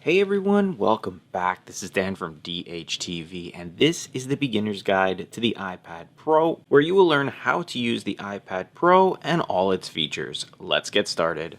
Hey everyone, welcome back. This is Dan from DHTV, and this is the beginner's guide to the iPad Pro, where you will learn how to use the iPad Pro and all its features. Let's get started.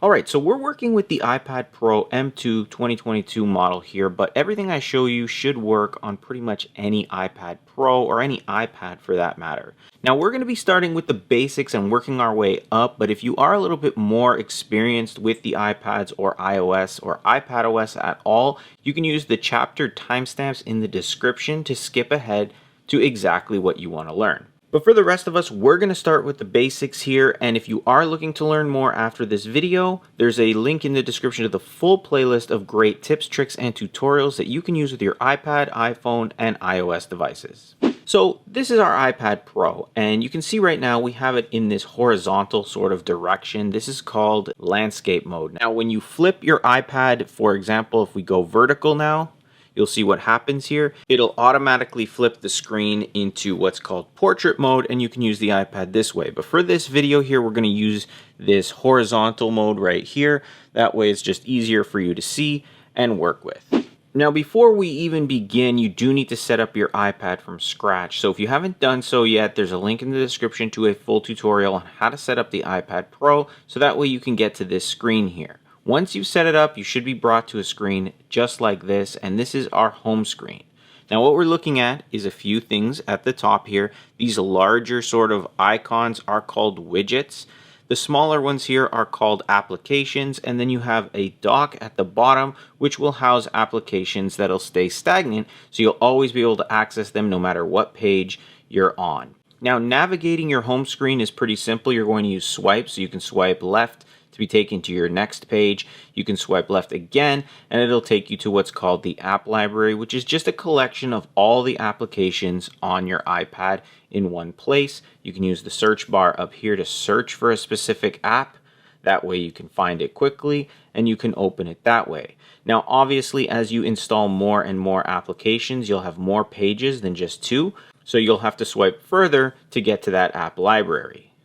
Alright, so we're working with the iPad Pro M2 2022 model here, but everything I show you should work on pretty much any iPad Pro or any iPad for that matter. Now we're going to be starting with the basics and working our way up, but if you are a little bit more experienced with the iPads or iOS or iPadOS at all, you can use the chapter timestamps in the description to skip ahead to exactly what you want to learn. But for the rest of us, we're going to start with the basics here, and if you are looking to learn more after this video, there's a link in the description to the full playlist of great tips, tricks, and tutorials that you can use with your iPad, iPhone, and iOS devices. So this is our iPad Pro, and you can see right now we have it in this horizontal sort of direction. This is called landscape mode. Now when you flip your iPad, for example, if we go vertical now, you'll see what happens here. It'll automatically flip the screen into what's called portrait mode, and you can use the iPad this way. But for this video here, we're going to use this horizontal mode right here. That way it's just easier for you to see and work with. Now before we even begin, you do need to set up your iPad from scratch. So if you haven't done so yet, there's a link in the description to a full tutorial on how to set up the iPad Pro, so that way you can get to this screen here. Once you've set it up, you should be brought to a screen just like this, and this is our home screen. Now what we're looking at is a few things at the top here. These larger sort of icons are called widgets. The smaller ones here are called applications, and then you have a dock at the bottom which will house applications that'll stay stagnant, so you'll always be able to access them no matter what page you're on. Now navigating your home screen is pretty simple. You're going to use swipe, so you can swipe left to be taken to your next page. You can swipe left again and it'll take you to what's called the app library, which is just a collection of all the applications on your iPad in one place. You can use the search bar up here to search for a specific app. That way you can find it quickly and you can open it that way. Now obviously as you install more and more applications, you'll have more pages than just two, so you'll have to swipe further to get to that app library.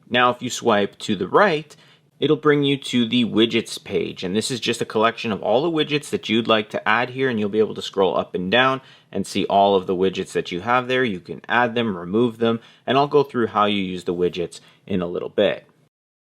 Now if you swipe to the right, it'll bring you to the widgets page, and this is just a collection of all the widgets that you'd like to add here, and you'll be able to scroll up and down and see all of the widgets that you have there. You can add them, remove them, and I'll go through how you use the widgets in a little bit.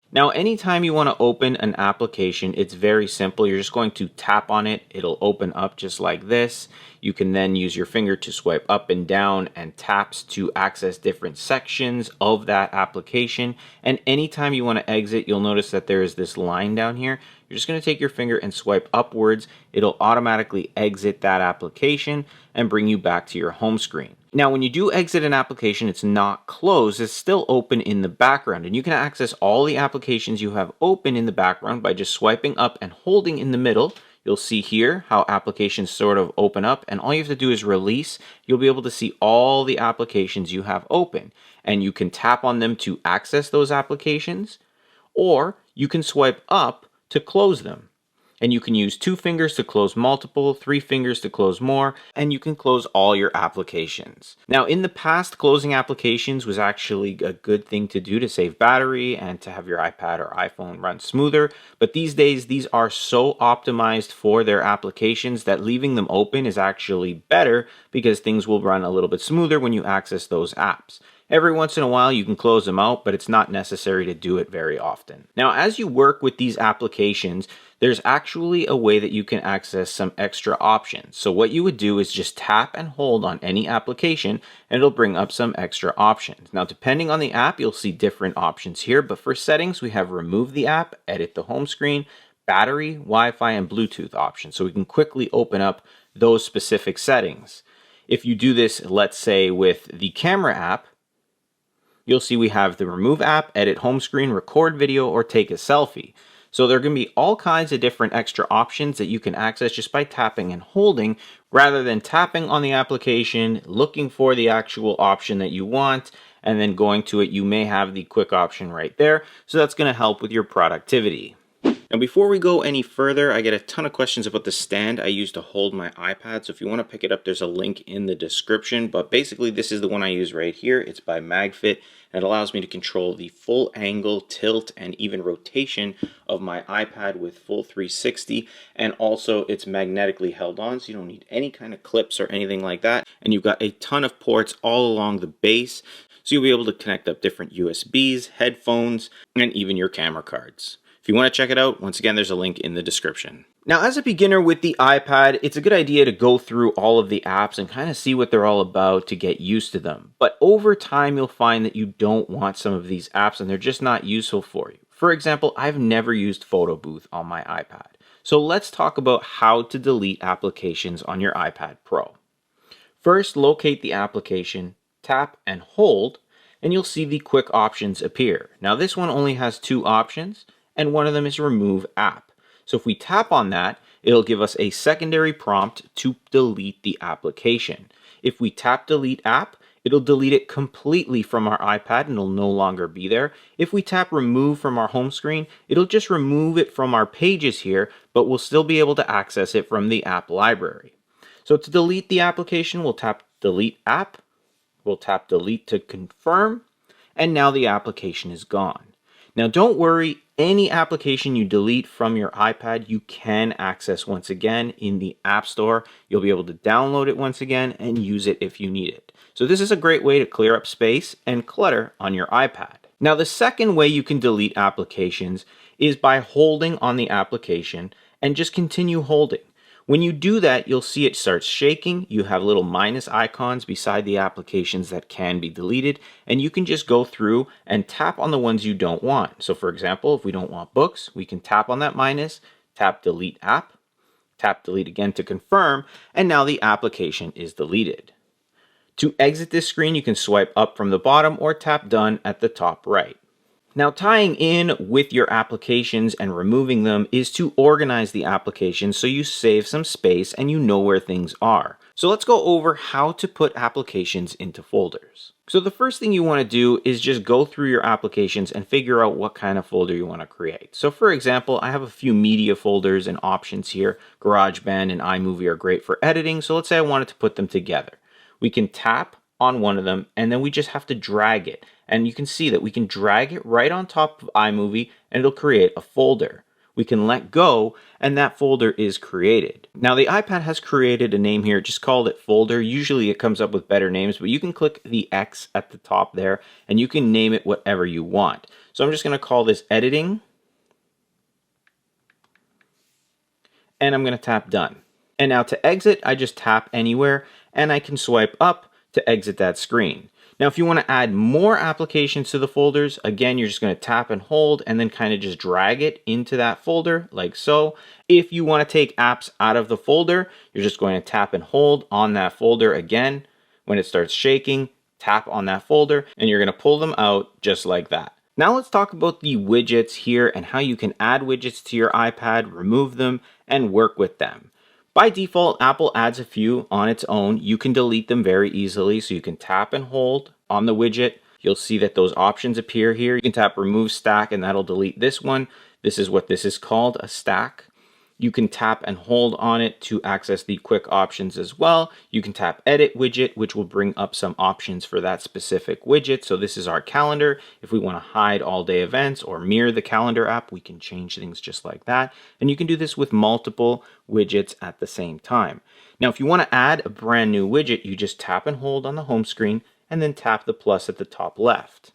Now anytime you want to open an application, it's very simple. You're just going to tap on it. It'll open up just like this. You can then use your finger to swipe up and down and taps to access different sections of that application. And anytime you want to exit, you'll notice that there is this line down here. You're just going to take your finger and swipe upwards. It'll automatically exit that application and bring you back to your home screen. Now when you do exit an application, it's not closed, it's still open in the background, and you can access all the applications you have open in the background by just swiping up and holding in the middle. You'll see here how applications sort of open up, and all you have to do is release. You'll be able to see all the applications you have open, and you can tap on them to access those applications, or you can swipe up to close them. And you can use 2 fingers to close multiple, 3 fingers to close more, and you can close all your applications. Now in the past, closing applications was actually a good thing to do to save battery and to have your iPad or iPhone run smoother, but these days these are so optimized for their applications that leaving them open is actually better because things will run a little bit smoother when you access those apps. Every once in a while you can close them out, but it's not necessary to do it very often. Now as you work with these applications, there's actually a way that you can access some extra options. So what you would do is just tap and hold on any application and it'll bring up some extra options. Now depending on the app, you'll see different options here, but for settings we have remove the app, edit the home screen, battery, Wi-Fi, and Bluetooth options. So we can quickly open up those specific settings. If you do this, let's say with the camera app, you'll see we have the remove app, edit home screen, record video, or take a selfie. So there are going to be all kinds of different extra options that you can access just by tapping and holding, rather than tapping on the application, looking for the actual option that you want, and then going to it. You may have the quick option right there, so that's going to help with your productivity. Now before we go any further, I get a ton of questions about the stand I use to hold my iPad. So if you want to pick it up, there's a link in the description. But basically this is the one I use right here. It's by Magfit. And it allows me to control the full angle, tilt, and even rotation of my iPad with full 360. And also it's magnetically held on, so you don't need any kind of clips or anything like that. And you've got a ton of ports all along the base. So you'll be able to connect up different USBs, headphones, and even your camera cards. If you want to check it out, once again, there's a link in the description. Now, as a beginner with the iPad, it's a good idea to go through all of the apps and kind of see what they're all about to get used to them. But over time, you'll find that you don't want some of these apps and they're just not useful for you. For example, I've never used Photo Booth on my iPad. So let's talk about how to delete applications on your iPad Pro. First, locate the application, tap and hold, and you'll see the quick options appear. Now, this one only has two options, and one of them is remove app. So if we tap on that, it'll give us a secondary prompt to delete the application. If we tap delete app, it'll delete it completely from our iPad and it'll no longer be there. If we tap remove from our home screen, it'll just remove it from our pages here, but we'll still be able to access it from the app library. So to delete the application, we'll tap delete app, we'll tap delete to confirm, and now the application is gone. Now don't worry, any application you delete from your iPad, you can access once again in the App Store. You'll be able to download it once again and use it if you need it. So this is a great way to clear up space and clutter on your iPad. Now the second way you can delete applications is by holding on the application and just continue holding. When you do that, you'll see it starts shaking. You have little minus icons beside the applications that can be deleted, and you can just go through and tap on the ones you don't want. So for example, if we don't want books, we can tap on that minus, tap delete app, tap delete again to confirm, and now the application is deleted. To exit this screen, you can swipe up from the bottom or tap done at the top right. Now, tying in with your applications and removing them is to organize the applications so you save some space and you know where things are. So let's go over how to put applications into folders. So the first thing you want to do is just go through your applications and figure out what kind of folder you want to create. So for example, I have a few media folders and options here. GarageBand and iMovie are great for editing. So let's say I wanted to put them together. We can tap on one of them and then we just have to drag it. And you can see that we can drag it right on top of iMovie and it'll create a folder. We can let go and that folder is created. Now the iPad has created a name here, just called it folder. Usually it comes up with better names, but you can click the X at the top there and you can name it whatever you want. So I'm just going to call this editing and I'm going to tap done. And now to exit, I just tap anywhere and I can swipe up to exit that screen. Now, if you want to add more applications to the folders, again, you're just going to tap and hold and then kind of just drag it into that folder like so. If you want to take apps out of the folder, you're just going to tap and hold on that folder again. When it starts shaking, tap on that folder and you're going to pull them out just like that. Now let's talk about the widgets here and how you can add widgets to your iPad, remove them, and work with them. By default, Apple adds a few on its own. You can delete them very easily, so you can tap and hold on the widget. You'll see that those options appear here. You can tap remove stack and that'll delete this one. This is what this is called, a stack. You can tap and hold on it to access the quick options as well. You can tap edit widget, which will bring up some options for that specific widget. So this is our calendar. If we want to hide all day events or mirror the calendar app, we can change things just like that. And you can do this with multiple widgets at the same time. Now, if you want to add a brand new widget, you just tap and hold on the home screen and then tap the plus at the top left.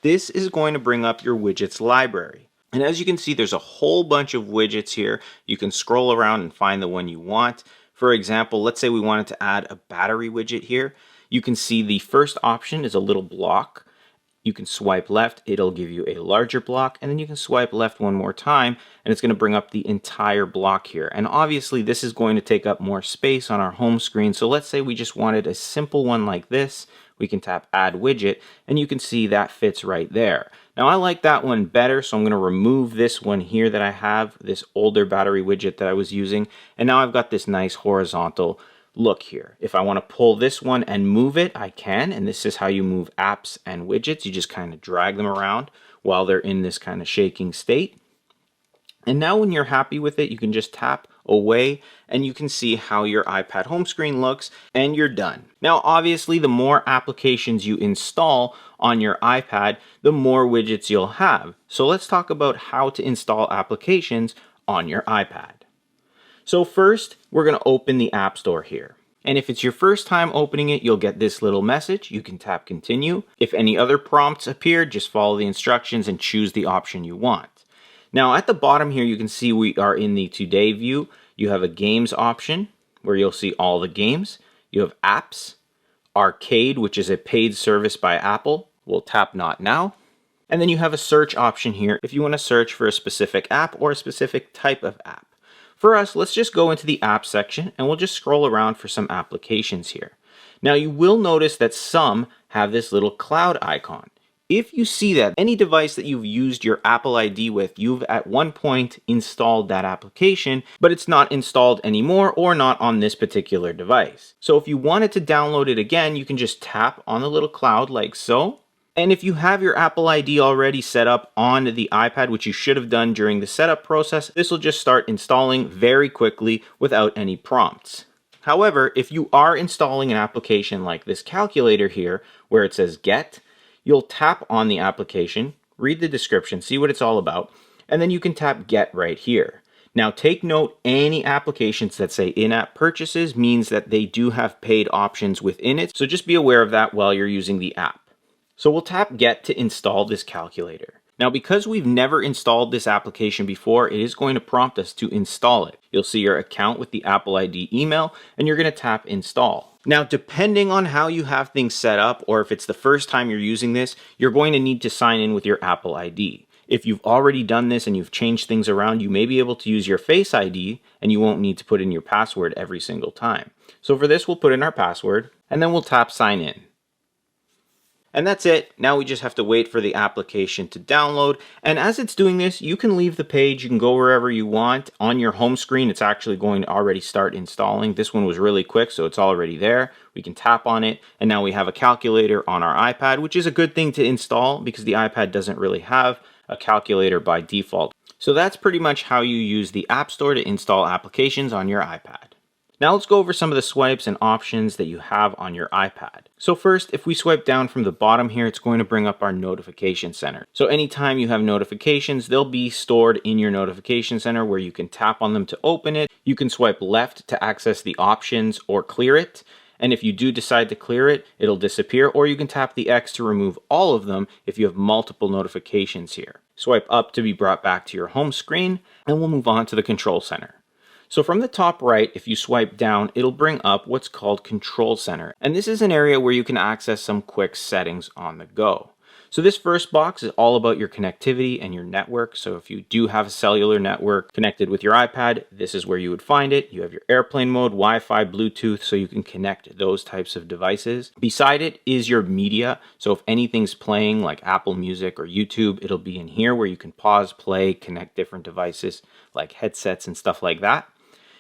This is going to bring up your widgets library. And as you can see, there's a whole bunch of widgets here. You can scroll around and find the one you want. For example, let's say we wanted to add a battery widget here. You can see the first option is a little block. You can swipe left, it'll give you a larger block, and then you can swipe left one more time, and it's going to bring up the entire block here. And obviously, this is going to take up more space on our home screen. So let's say we just wanted a simple one like this. We can tap add widget, and you can see that fits right there. Now I like that one better, so I'm going to remove this one here that I have, this older battery widget that I was using, and now I've got this nice horizontal look here. If I want to pull this one and move it, I can, and this is how you move apps and widgets. You just kind of drag them around while they're in this kind of shaking state. And now when you're happy with it, you can just tap away and you can see how your iPad home screen looks and you're done. Now, obviously, the more applications you install on your iPad, the more widgets you'll have. So let's talk about how to install applications on your iPad. So first, we're going to open the App Store here. And if it's your first time opening it, you'll get this little message. You can tap continue. If any other prompts appear, just follow the instructions and choose the option you want. Now at the bottom here, you can see we are in the Today view. You have a games option where you'll see all the games. You have apps, arcade, which is a paid service by Apple. We'll tap not now. And then you have a search option here if you want to search for a specific app or a specific type of app. For us, let's just go into the app section and we'll just scroll around for some applications here. Now you will notice that some have this little cloud icon. If you see that any device that you've used your Apple ID with, you've at one point installed that application, but it's not installed anymore or not on this particular device. So if you wanted to download it again, you can just tap on the little cloud like so. And if you have your Apple ID already set up on the iPad, which you should have done during the setup process, this will just start installing very quickly without any prompts. However, if you are installing an application like this calculator here, where it says Get, you'll tap on the application, read the description, see what it's all about, and then you can tap Get right here. Now take note, any applications that say in-app purchases means that they do have paid options within it, so just be aware of that while you're using the app. So we'll tap Get to install this calculator. Now because we've never installed this application before, it is going to prompt us to install it. You'll see your account with the Apple ID email and you're going to tap Install. Now depending on how you have things set up or if it's the first time you're using this, you're going to need to sign in with your Apple ID. If you've already done this and you've changed things around, you may be able to use your Face ID and you won't need to put in your password every single time. So for this, we'll put in our password and then we'll tap Sign In. And that's it. Now we just have to wait for the application to download. And as it's doing this, you can leave the page. You can go wherever you want. On your home screen, it's actually going to already start installing. This one was really quick, so it's already there. We can tap on it. And now we have a calculator on our iPad, which is a good thing to install because the iPad doesn't really have a calculator by default. So that's pretty much how you use the App Store to install applications on your iPad. Now let's go over some of the swipes and options that you have on your iPad. So first, if we swipe down from the bottom here, it's going to bring up our notification center. So anytime you have notifications, they'll be stored in your notification center where you can tap on them to open it. You can swipe left to access the options or clear it. And if you do decide to clear it, it'll disappear, or you can tap the X to remove all of them if you have multiple notifications here. Swipe up to be brought back to your home screen, and we'll move on to the control center. So from the top right, if you swipe down, it'll bring up what's called Control Center. And this is an area where you can access some quick settings on the go. So this first box is all about your connectivity and your network. So if you do have a cellular network connected with your iPad, this is where you would find it. You have your airplane mode, Wi-Fi, Bluetooth, so you can connect those types of devices. Beside it is your media. So if anything's playing like Apple Music or YouTube, it'll be in here where you can pause, play, connect different devices like headsets and stuff like that.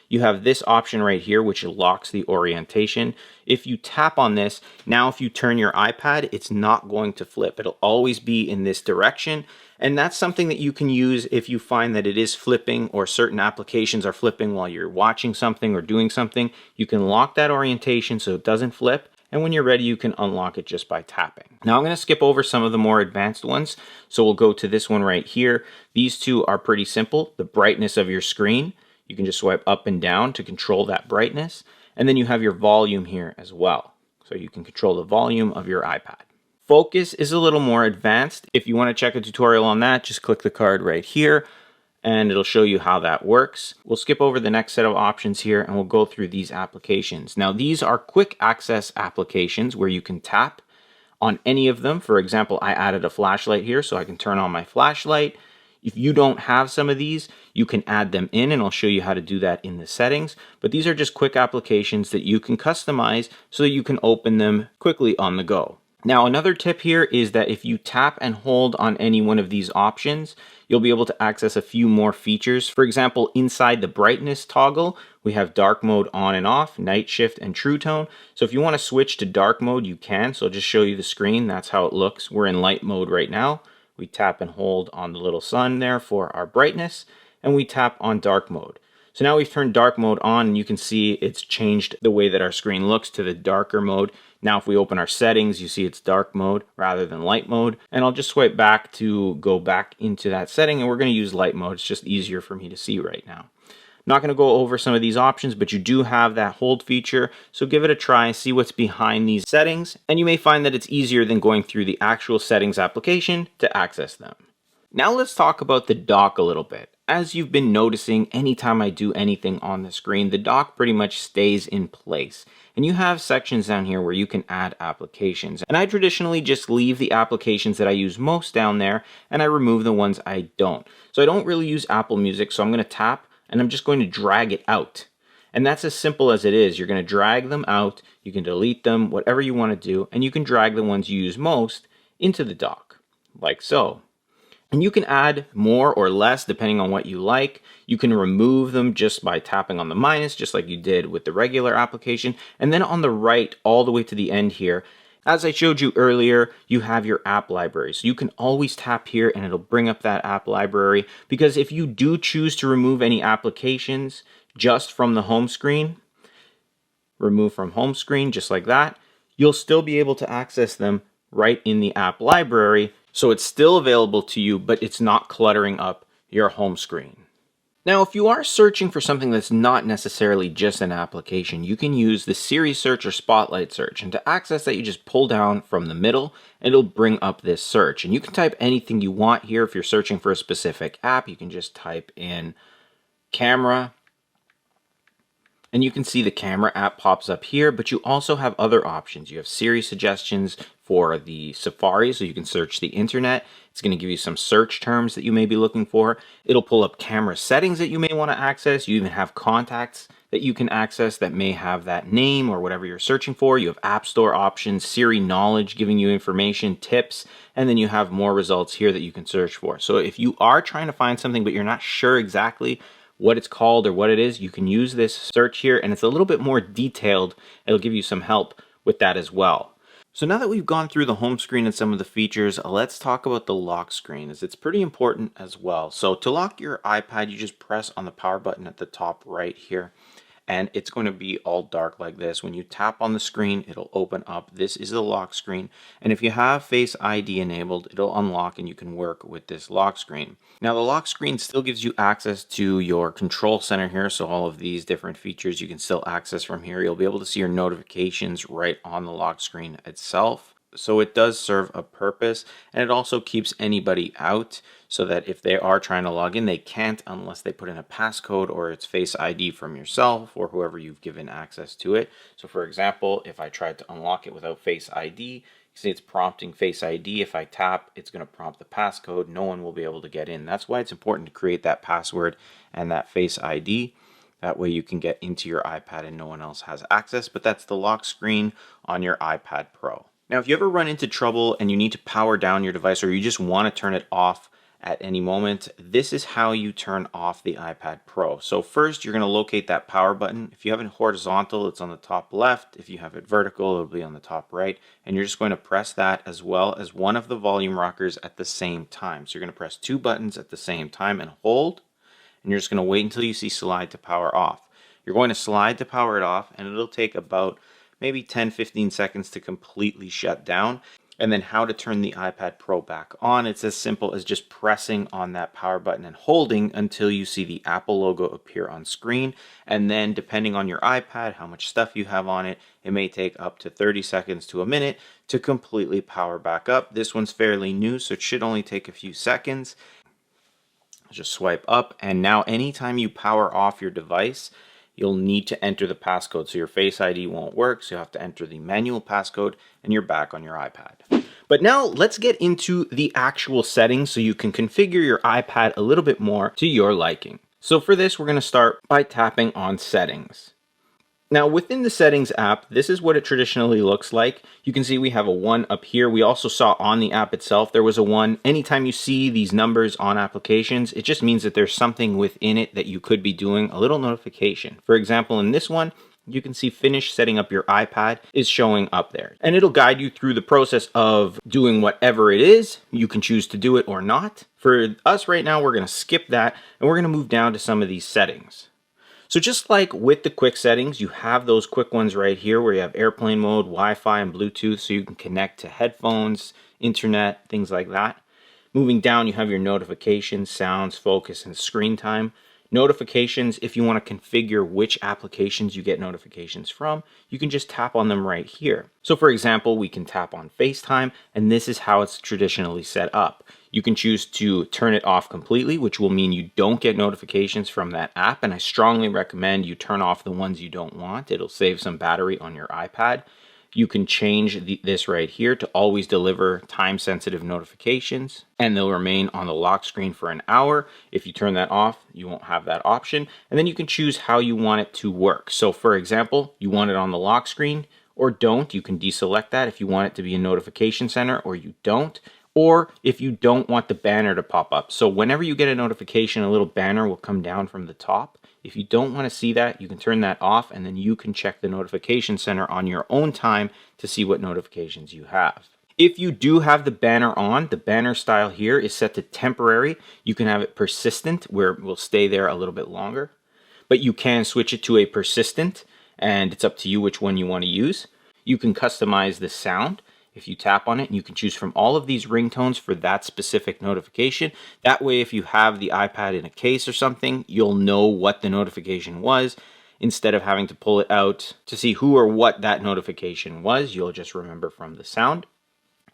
You have this option right here, which locks the orientation. If you tap on this, now if you turn your iPad, it's not going to flip. It'll always be in this direction. And that's something that you can use if you find that it is flipping or certain applications are flipping while you're watching something or doing something. You can lock that orientation so it doesn't flip. And when you're ready, you can unlock it just by tapping. Now I'm going to skip over some of the more advanced ones. So we'll go to this one right here. These two are pretty simple. The brightness of your screen. You can just swipe up and down to control that brightness. And then you have your volume here as well. So you can control the volume of your iPad. Focus is a little more advanced. If you want to check a tutorial on that, just click the card right here and it'll show you how that works. We'll skip over the next set of options here and we'll go through these applications. Now these are quick access applications where you can tap on any of them. For example, I added a flashlight here so I can turn on my flashlight. If you don't have some of these, you can add them in and I'll show you how to do that in the settings. But these are just quick applications that you can customize so that you can open them quickly on the go. Now, another tip here is that if you tap and hold on any one of these options, you'll be able to access a few more features. For example, inside the brightness toggle, we have dark mode on and off, night shift, and true tone. So if you want to switch to dark mode, you can. So I'll just show you the screen. That's how it looks. We're in light mode right now. We tap and hold on the little sun there for our brightness. and we tap on dark mode. So now we've turned dark mode on, and you can see it's changed the way that our screen looks to the darker mode. Now if we open our settings, you see it's dark mode rather than light mode. And I'll just swipe back to go back into that setting, and we're going to use light mode. It's just easier for me to see right now. Not going to go over some of these options, but you do have that hold feature, so give it a try, see what's behind these settings, and you may find that it's easier than going through the actual settings application to access them. Now let's talk about the dock a little bit. As you've been noticing, anytime I do anything on the screen, the dock pretty much stays in place. And you have sections down here where you can add applications. And I traditionally just leave the applications that I use most down there, and I remove the ones I don't. So I don't really use Apple Music, so I'm going to tap, and I'm just going to drag it out. And that's as simple as it is. You're going to drag them out, you can delete them, whatever you want to do, and you can drag the ones you use most into the dock, like so. And you can add more or less depending on what you like. You can remove them just by tapping on the minus, just like you did with the regular application. And then on the right, all the way to the end here, as I showed you earlier, you have your app library. So you can always tap here and it'll bring up that app library. Because if you do choose to remove any applications just from the home screen, remove from home screen just like that, you'll still be able to access them right in the app library. So it's still available to you, but it's not cluttering up your home screen. Now, if you are searching for something that's not necessarily just an application, you can use the Siri search or Spotlight search. And to access that, you just pull down from the middle and it'll bring up this search. And you can type anything you want here. If you're searching for a specific app, you can just type in camera. And you can see the camera app pops up here, but you also have other options. You have Siri suggestions for the Safari, so you can search the internet. It's going to give you some search terms that you may be looking for. It'll pull up camera settings that you may want to access. You even have contacts that you can access that may have that name or whatever you're searching for. You have App Store options, Siri Knowledge giving you information, tips, and then you have more results here that you can search for. So if you are trying to find something but you're not sure exactly what it's called or what it is, you can use this search here, and it's a little bit more detailed. It'll give you some help with that as well. So now that we've gone through the home screen and some of the features, let's talk about the lock screen, as it's pretty important as well. So to lock your iPad, you just press on the power button at the top right here, and it's going to be all dark like this. When you tap on the screen, it'll open up. This is the lock screen, and if you have Face ID enabled, it'll unlock and you can work with this lock screen. Now the lock screen still gives you access to your control center here, so all of these different features you can still access from here. You'll be able to see your notifications right on the lock screen itself. So it does serve a purpose, and it also keeps anybody out so that if they are trying to log in, they can't unless they put in a passcode or it's Face ID from yourself or whoever you've given access to it. So for example, if I tried to unlock it without Face ID, you see it's prompting Face ID. If I tap, it's going to prompt the passcode. No one will be able to get in. That's why it's important to create that password and that Face ID. That way you can get into your iPad and no one else has access. But that's the lock screen on your iPad Pro. Now, if you ever run into trouble and you need to power down your device or you just want to turn it off at any moment, this is how you turn off the iPad Pro. So first, you're going to locate that power button. If you have it horizontal, it's on the top left. If you have it vertical, it'll be on the top right. And you're just going to press that as well as one of the volume rockers at the same time. So you're going to press two buttons at the same time and hold. And you're just going to wait until you see slide to power off. You're going to slide to power it off, and it'll take about maybe 10-15 seconds to completely shut down. And then how to turn the iPad Pro back on, it's as simple as just pressing on that power button and holding until you see the Apple logo appear on screen. And then depending on your iPad, how much stuff you have on it, it may take up to 30 seconds to a minute to completely power back up. This one's fairly new, so it should only take a few seconds. Just swipe up, and now anytime you power off your device, you'll need to enter the passcode. So your Face ID won't work, so you have to enter the manual passcode, and you're back on your iPad. But now let's get into the actual settings so you can configure your iPad a little bit more to your liking. So for this, we're going to start by tapping on Settings. Now within the Settings app, this is what it traditionally looks like. You can see we have a 1 up here. We also saw on the app itself there was a 1. Anytime you see these numbers on applications, it just means that there's something within it that you could be doing, a little notification. For example, in this one, you can see finish setting up your iPad is showing up there. And it'll guide you through the process of doing whatever it is. You can choose to do it or not. For us right now, we're going to skip that and we're going to move down to some of these settings. So just like with the quick settings, you have those quick ones right here where you have airplane mode, Wi-Fi, and Bluetooth, so you can connect to headphones, internet, things like that. Moving down, you have your notifications, sounds, focus, and screen time. Notifications, if you want to configure which applications you get notifications from, you can just tap on them right here. So for example, we can tap on FaceTime, and this is how it's traditionally set up. You can choose to turn it off completely, which will mean you don't get notifications from that app, and I strongly recommend you turn off the ones you don't want. It'll save some battery on your iPad. You can change this right here to always deliver time-sensitive notifications, and they'll remain on the lock screen for an hour. If you turn that off, you won't have that option. And then you can choose how you want it to work. So for example, you want it on the lock screen or don't. You can deselect that if you want it to be a notification center or you don't. Or if you don't want the banner to pop up. So whenever you get a notification, a little banner will come down from the top. If you don't want to see that, you can turn that off, and then you can check the notification center on your own time to see what notifications you have. If you do have the banner on, the banner style here is set to temporary. You can have it persistent, where it will stay there a little bit longer. But you can switch it to a persistent, and it's up to you which one you want to use. You can customize the sound. If you tap on it, you can choose from all of these ringtones for that specific notification. That way, if you have the iPad in a case or something, you'll know what the notification was. Instead of having to pull it out to see who or what that notification was, you'll just remember from the sound.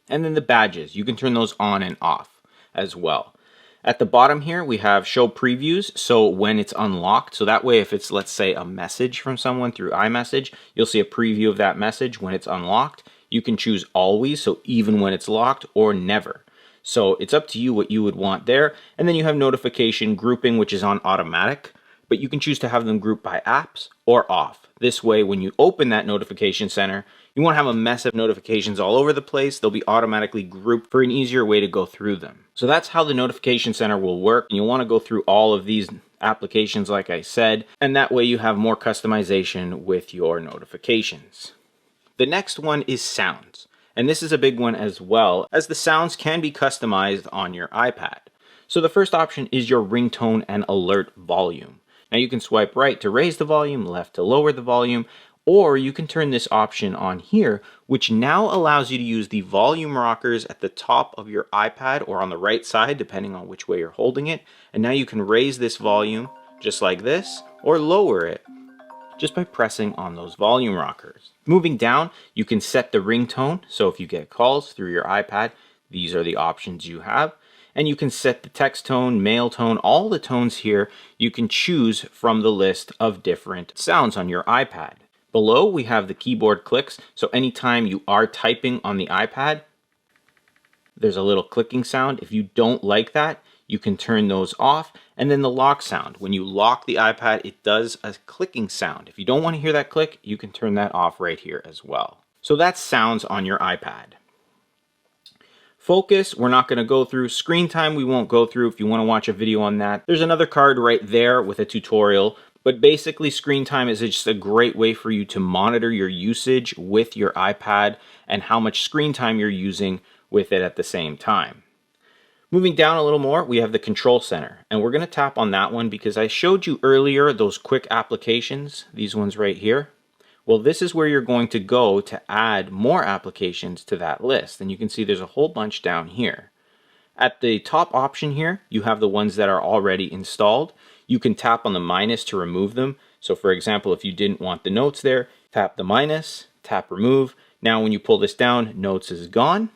And then the badges, you can turn those on and off as well. At the bottom here, we have show previews, so when it's unlocked. So that way, if it's, let's say, a message from someone through iMessage, you'll see a preview of that message when it's unlocked. You can choose always, so even when it's locked, or never. So it's up to you what you would want there. And then you have notification grouping, which is on automatic, but you can choose to have them grouped by apps or off. This way, when you open that notification center, you won't have a mess of notifications all over the place. They'll be automatically grouped for an easier way to go through them. So that's how the notification center will work. And you'll want to go through all of these applications, like I said, and that way you have more customization with your notifications. The next one is sounds, and this is a big one as well, as the sounds can be customized on your iPad. So the first option is your ringtone and alert volume. Now you can swipe right to raise the volume, left to lower the volume, or you can turn this option on here, which now allows you to use the volume rockers at the top of your iPad or on the right side, depending on which way you're holding it. And now you can raise this volume just like this, or lower it just by pressing on those volume rockers. Moving down, you can set the ringtone. So if you get calls through your iPad, these are the options you have. And you can set the text tone, mail tone, all the tones here you can choose from the list of different sounds on your iPad. Below, we have the keyboard clicks. So anytime you are typing on the iPad, there's a little clicking sound. If you don't like that, you can turn those off. And then the lock sound. When you lock the iPad, it does a clicking sound. If you don't want to hear that click, you can turn that off right here as well. So that's sounds on your iPad. Focus, we're not going to go through. Screen time, we won't go through. If you want to watch a video on that, there's another card right there with a tutorial. But basically, screen time is just a great way for you to monitor your usage with your iPad and how much screen time you're using with it at the same time. Moving down a little more, we have the control center, and we're going to tap on that one because I showed you earlier those quick applications, these ones right here. Well, this is where you're going to go to add more applications to that list, and you can see there's a whole bunch down here. At the top option here, you have the ones that are already installed. You can tap on the minus to remove them. So for example, if you didn't want the notes there, tap the minus, tap remove. Now when you pull this down, notes is gone.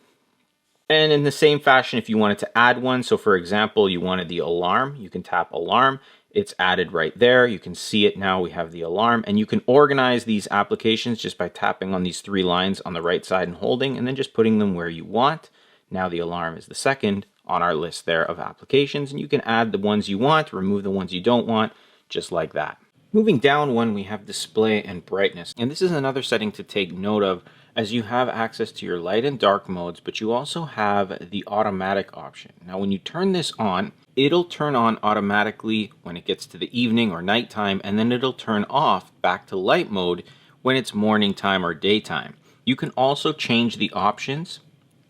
And in the same fashion, if you wanted to add one, so for example, you wanted the alarm, you can tap alarm. It's added right there. You can see it now. We have the alarm, and you can organize these applications just by tapping on these three lines on the right side and holding, and then just putting them where you want. Now the alarm is the second on our list there of applications, and you can add the ones you want, remove the ones you don't want, just like that. Moving down one, we have display and brightness, and this is another setting to take note of as you have access to your light and dark modes, but you also have the automatic option. Now, when you turn this on, it'll turn on automatically when it gets to the evening or nighttime, and then it'll turn off back to light mode when it's morning time or daytime. You can also change the options.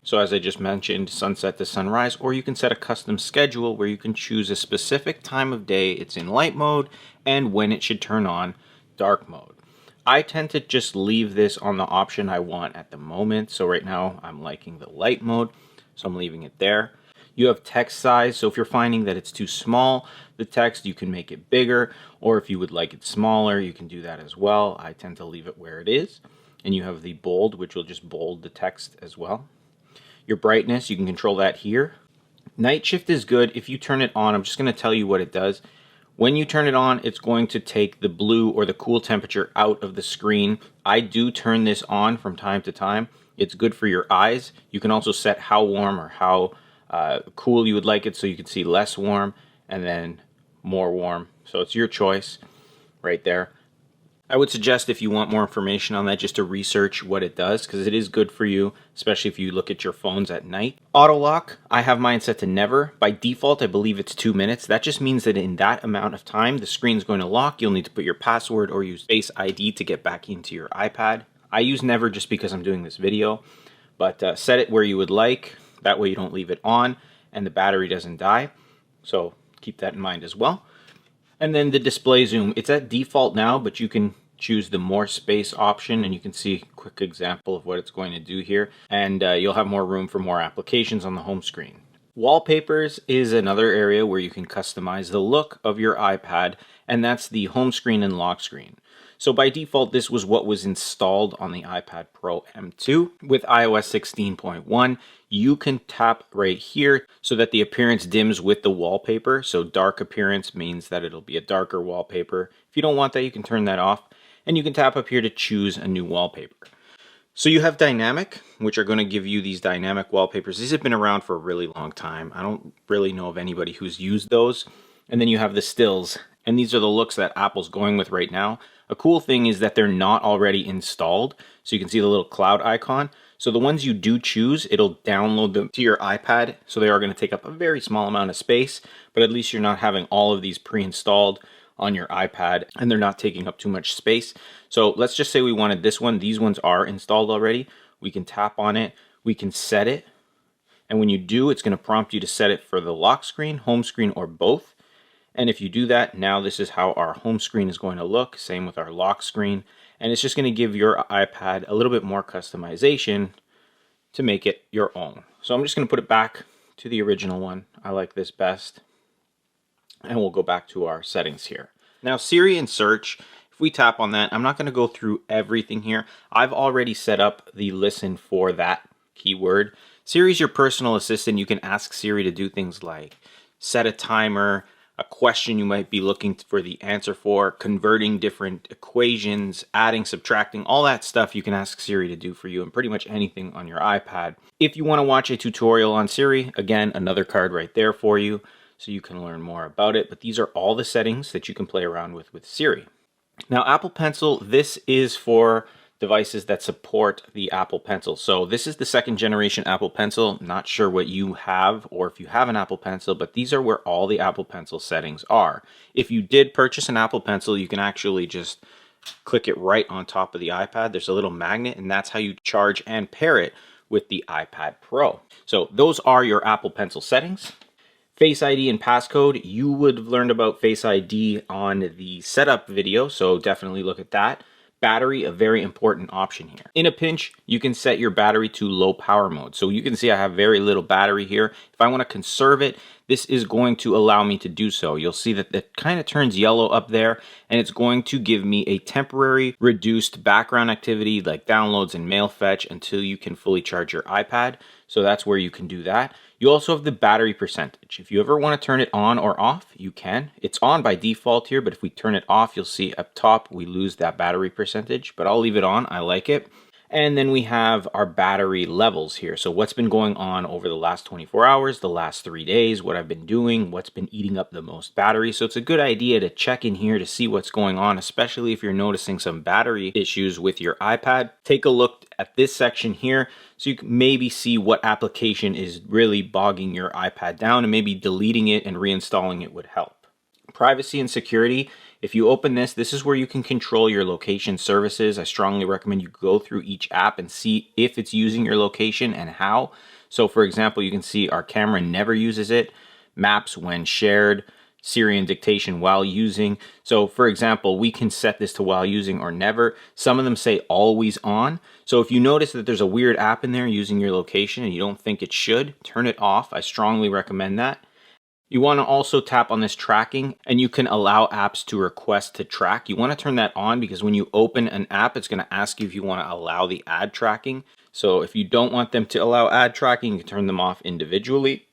So as I just mentioned, sunset to sunrise, or you can set a custom schedule where you can choose a specific time of day it's in light mode and when it should turn on dark mode. I tend to just leave this on the option I want at the moment. So right now I'm liking the light mode, so I'm leaving it there. You have text size, so if you're finding that it's too small, the text, you can make it bigger, or if you would like it smaller, you can do that as well. I tend to leave it where it is. And you have the bold, which will just bold the text as well. Your brightness, you can control that here. Night shift is good. If you turn it on, I'm just going to tell you what it does. When you turn it on, it's going to take the blue or the cool temperature out of the screen. I do turn this on from time to time. It's good for your eyes. You can also set how warm or how cool you would like it, so you can see less warm and then more warm. So it's your choice right there. I would suggest, if you want more information on that, just to research what it does, because it is good for you, especially if you look at your phones at night. Auto lock, I have mine set to never. By default, I believe it's 2 minutes. That just means that in that amount of time, the screen's going to lock. You'll need to put your password or use Face ID to get back into your iPad. I use never just because I'm doing this video, but set it where you would like. That way you don't leave it on and the battery doesn't die. So keep that in mind as well. And then the display zoom, it's at default now, but you can choose the more space option, and you can see a quick example of what it's going to do here. And you'll have more room for more applications on the home screen. Wallpapers is another area where you can customize the look of your iPad, and that's the home screen and lock screen. So by default, this was what was installed on the iPad Pro M2. With iOS 16.1, you can tap right here so that the appearance dims with the wallpaper. So dark appearance means that it'll be a darker wallpaper. If you don't want that, you can turn that off, and you can tap up here to choose a new wallpaper. So you have dynamic, which are going to give you these dynamic wallpapers. These have been around for a really long time. I don't really know of anybody who's used those. And then you have the stills, and these are the looks that Apple's going with right now. A cool thing is that they're not already installed, so you can see the little cloud icon. So the ones you do choose, it'll download them to your iPad, so they are going to take up a very small amount of space, but at least you're not having all of these pre-installed on your iPad, and they're not taking up too much space. So let's just say we wanted this one. These ones are installed already. We can tap on it, we can set it, and when you do, it's going to prompt you to set it for the lock screen, home screen, or both. And if you do that, now this is how our home screen is going to look. Same with our lock screen. And it's just going to give your iPad a little bit more customization to make it your own. So I'm just going to put it back to the original one. I like this best. And we'll go back to our settings here. Now, Siri and Search, if we tap on that, I'm not going to go through everything here. I've already set up the listen for that keyword. Siri's your personal assistant. You can ask Siri to do things like set a timer, a question you might be looking for the answer for, converting different equations, adding, subtracting, all that stuff you can ask Siri to do for you, and pretty much anything on your iPad. If you want to watch a tutorial on Siri, again, another card right there for you, so you can learn more about it. But these are all the settings that you can play around with Siri. Now, Apple Pencil, this is for devices that support the Apple Pencil. So this is the second generation Apple Pencil. Not sure what you have or if you have an Apple Pencil, but these are where all the Apple Pencil settings are. If you did purchase an Apple Pencil, you can actually just click it right on top of the iPad. There's a little magnet, and that's how you charge and pair it with the iPad Pro. So those are your Apple Pencil settings. Face ID and passcode, you would have learned about Face ID on the setup video, so definitely look at that. Battery, a very important option here. In a pinch, you can set your battery to low power mode. So you can see I have very little battery here. If I want to conserve it, this is going to allow me to do so. You'll see that it kind of turns yellow up there, and it's going to give me a temporary reduced background activity like downloads and mail fetch until you can fully charge your iPad. So that's where you can do that. You also have the battery percentage. If you ever want to turn it on or off, you can. It's on by default here, but if we turn it off, you'll see up top we lose that battery percentage, but I'll leave it on. I like it. And then we have our battery levels here. So what's been going on over the last 24 hours, the last 3 days, what I've been doing, what's been eating up the most battery. So it's a good idea to check in here to see what's going on, especially if you're noticing some battery issues with your iPad. Take a look at this section here so you can maybe see what application is really bogging your iPad down, and maybe deleting it and reinstalling it would help. Privacy and security. If you open this, this is where you can control your location services. I strongly recommend you go through each app and see if it's using your location and how. So for example, you can see our camera never uses it, maps when shared, Siri and dictation while using. So for example, we can set this to while using or never. Some of them say always on. So if you notice that there's a weird app in there using your location and you don't think it should, turn it off. I strongly recommend that. You want to also tap on this tracking, and you can allow apps to request to track. You want to turn that on because when you open an app, it's going to ask you if you want to allow the ad tracking. So if you don't want them to allow ad tracking, you can turn them off individually.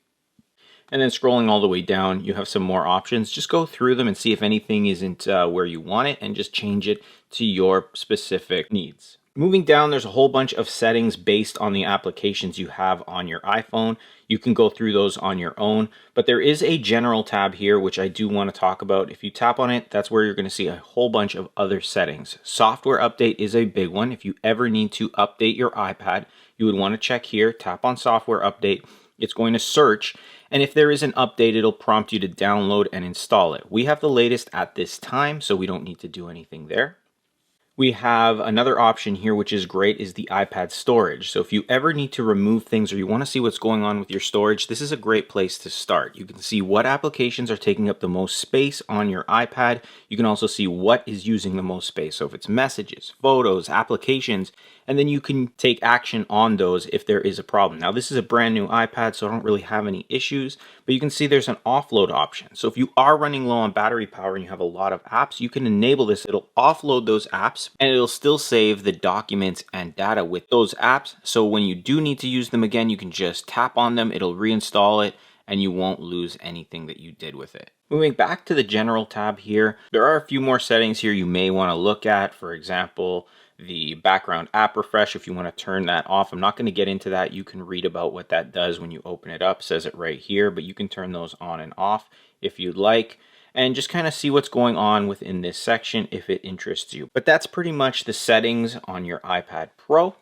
And then scrolling all the way down, you have some more options. Just go through them and see if anything isn't where you want it, and just change it to your specific needs. Moving down, there's a whole bunch of settings based on the applications you have on your iPhone. You can go through those on your own, but there is a general tab here, which I do want to talk about. If you tap on it, that's where you're going to see a whole bunch of other settings. Software update is a big one. If you ever need to update your iPad, you would want to check here, tap on software update. It's going to search, and if there is an update, it'll prompt you to download and install it. We have the latest at this time, so we don't need to do anything there. We have another option here, which is great, is the iPad storage. So if you ever need to remove things or you want to see what's going on with your storage, this is a great place to start. You can see what applications are taking up the most space on your iPad. You can also see what is using the most space. So if it's messages, photos, applications, and then you can take action on those if there is a problem. Now this is a brand new iPad, so I don't really have any issues, but you can see there's an offload option. So if you are running low on battery power and you have a lot of apps, you can enable this. It'll offload those apps, and it'll still save the documents and data with those apps. So when you do need to use them again, you can just tap on them, it'll reinstall it, and you won't lose anything that you did with it. Moving back to the general tab here, there are a few more settings here you may want to look at. For example, the background app refresh, if you want to turn that off. I'm not going to get into that. You can read about what that does when you open it up. It says it right here, but you can turn those on and off if you'd like, and just kind of see what's going on within this section if it interests you. But that's pretty much the settings on your iPad Pro.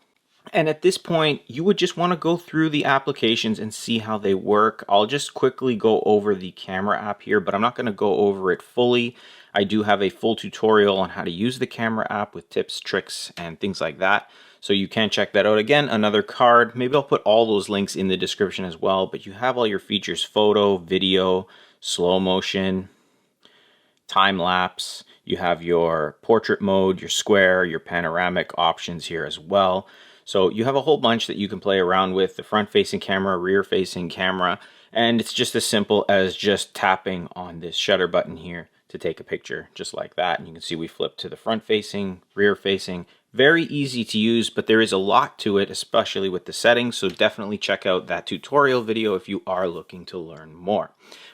And at this point, you would just want to go through the applications and see how they work. I'll just quickly go over the camera app here, but I'm not going to go over it fully. I do have a full tutorial on how to use the camera app with tips, tricks, and things like that. So you can check that out. Again, another card. Maybe I'll put all those links in the description as well, but you have all your features: photo, video, slow motion, time lapse. You have your portrait mode, your square, your panoramic options here as well. So you have a whole bunch that you can play around with: the front-facing camera, rear-facing camera, and it's just as simple as just tapping on this shutter button here to take a picture, just like that. And you can see we flip to the front-facing, rear-facing. Very easy to use, but there is a lot to it, especially with the settings, so definitely check out that tutorial video if you are looking to learn more.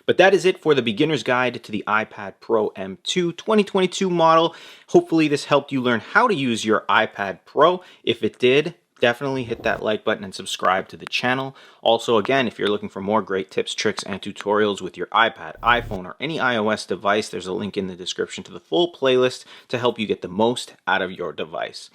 But that is it for the beginner's guide to the iPad Pro M2 2022 model. Hopefully this helped you learn how to use your iPad Pro. If it did, definitely hit that like button and subscribe to the channel. Also, again, if you're looking for more great tips, tricks, and tutorials with your iPad, iPhone, or any iOS device, there's a link in the description to the full playlist to help you get the most out of your device.